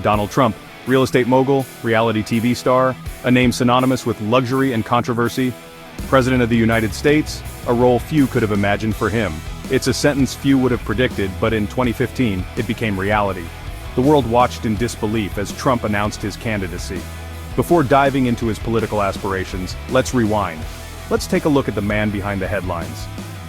Donald Trump, real estate mogul, reality TV star, a name synonymous with luxury and controversy. President of the United States, a role few could have imagined for him. It's a sentence few would have predicted, but in 2015, it became reality. The world watched in disbelief as Trump announced his candidacy. Before diving into his political aspirations, let's rewind. Let's take a look at the man behind the headlines.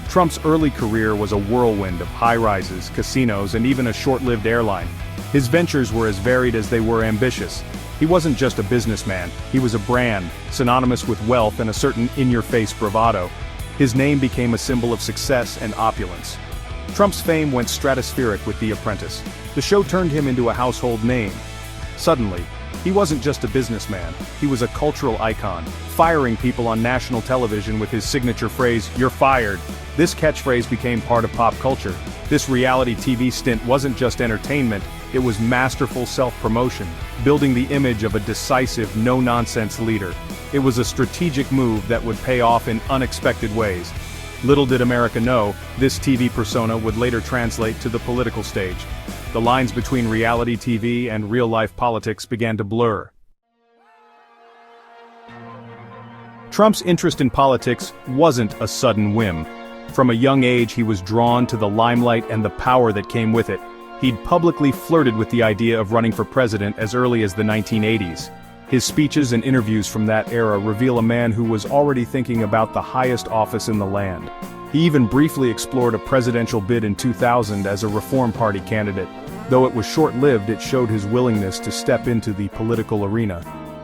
Trump's early career was a whirlwind of high-rises, casinos, and even a short-lived airline. His ventures were as varied as they were ambitious. He wasn't just a businessman, he was a brand, synonymous with wealth and a certain in-your-face bravado. His name became a symbol of success and opulence. Trump's fame went stratospheric with The Apprentice. The show turned him into a household name. Suddenly, he wasn't just a businessman, he was a cultural icon, firing people on national television with his signature phrase, "You're fired." This catchphrase became part of pop culture. This reality TV stint wasn't just entertainment, it was masterful self-promotion, building the image of a decisive, no-nonsense leader. It was a strategic move that would pay off in unexpected ways. Little did America know, this TV persona would later translate to the political stage. The lines between reality TV and real-life politics began to blur. Trump's interest in politics wasn't a sudden whim. From a young age he was drawn to the limelight and the power that came with it. He'd publicly flirted with the idea of running for president as early as the 1980s. His speeches and interviews from that era reveal a man who was already thinking about the highest office in the land. He even briefly explored a presidential bid in 2000 as a Reform Party candidate. Though it was short-lived, it showed his willingness to step into the political arena.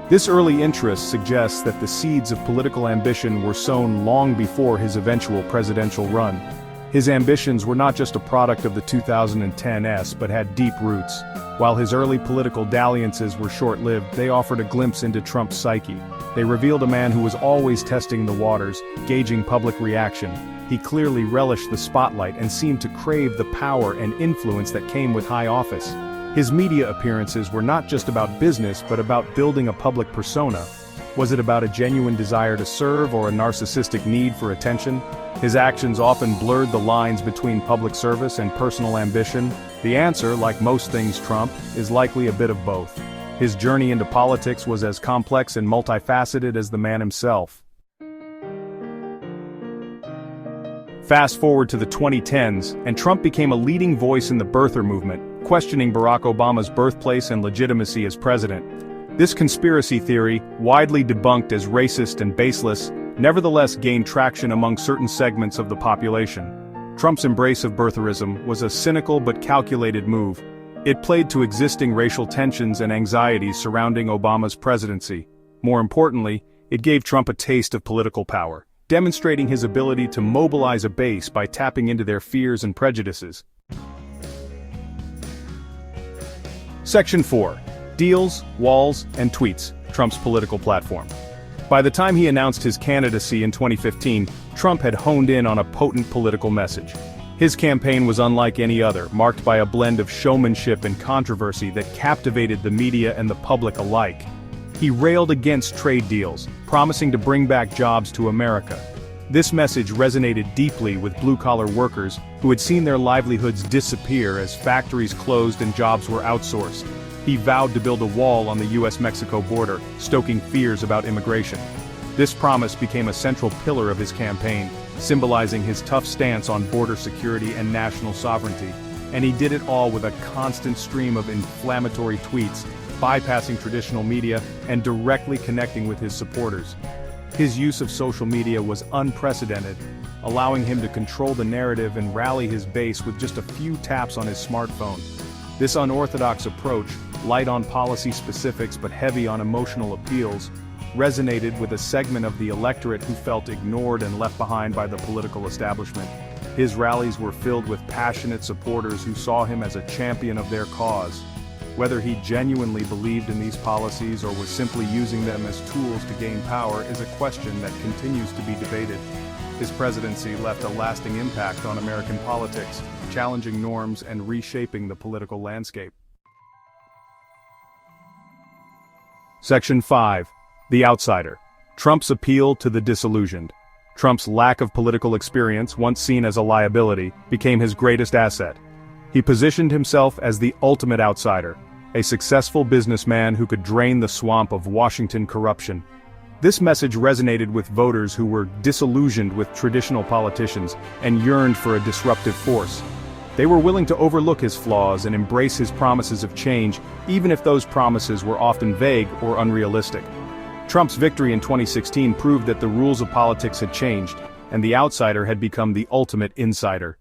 This early interest suggests that the seeds of political ambition were sown long before his eventual presidential run. His ambitions were not just a product of the 2010s but had deep roots. While his early political dalliances were short-lived, they offered a glimpse into Trump's psyche. They revealed a man who was always testing the waters, gauging public reaction. He clearly relished the spotlight and seemed to crave the power and influence that came with high office. His media appearances were not just about business but about building a public persona. Was it about a genuine desire to serve or a narcissistic need for attention? His actions often blurred the lines between public service and personal ambition. The answer, like most things Trump, is likely a bit of both. His journey into politics was as complex and multifaceted as the man himself. Fast forward to the 2010s, and Trump became a leading voice in the birther movement, questioning Barack Obama's birthplace and legitimacy as president. This conspiracy theory, widely debunked as racist and baseless, nevertheless gained traction among certain segments of the population. Trump's embrace of birtherism was a cynical but calculated move. It played to existing racial tensions and anxieties surrounding Obama's presidency. More importantly, it gave Trump a taste of political power, demonstrating his ability to mobilize a base by tapping into their fears and prejudices. Section 4. Deals, Walls, and Tweets, Trump's political platform. By the time he announced his candidacy in 2015, Trump had honed in on a potent political message. His campaign was unlike any other, marked by a blend of showmanship and controversy that captivated the media and the public alike. He railed against trade deals, promising to bring back jobs to America. This message resonated deeply with blue-collar workers who had seen their livelihoods disappear as factories closed and jobs were outsourced. He vowed to build a wall on the US-Mexico border, stoking fears about immigration. This promise became a central pillar of his campaign, symbolizing his tough stance on border security and national sovereignty. And he did it all with a constant stream of inflammatory tweets, bypassing traditional media and directly connecting with his supporters. His use of social media was unprecedented, allowing him to control the narrative and rally his base with just a few taps on his smartphone. This unorthodox approach, light on policy specifics but heavy on emotional appeals, resonated with a segment of the electorate who felt ignored and left behind by the political establishment. His rallies were filled with passionate supporters who saw him as a champion of their cause. Whether he genuinely believed in these policies or was simply using them as tools to gain power is a question that continues to be debated. His presidency left a lasting impact on American politics, challenging norms and reshaping the political landscape. Section 5. The Outsider. Trump's appeal to the disillusioned. Trump's lack of political experience, once seen as a liability, became his greatest asset. He positioned himself as the ultimate outsider, a successful businessman who could drain the swamp of Washington corruption. This message resonated with voters who were disillusioned with traditional politicians and yearned for a disruptive force. They were willing to overlook his flaws and embrace his promises of change, even if those promises were often vague or unrealistic. Trump's victory in 2016 proved that the rules of politics had changed, and the outsider had become the ultimate insider.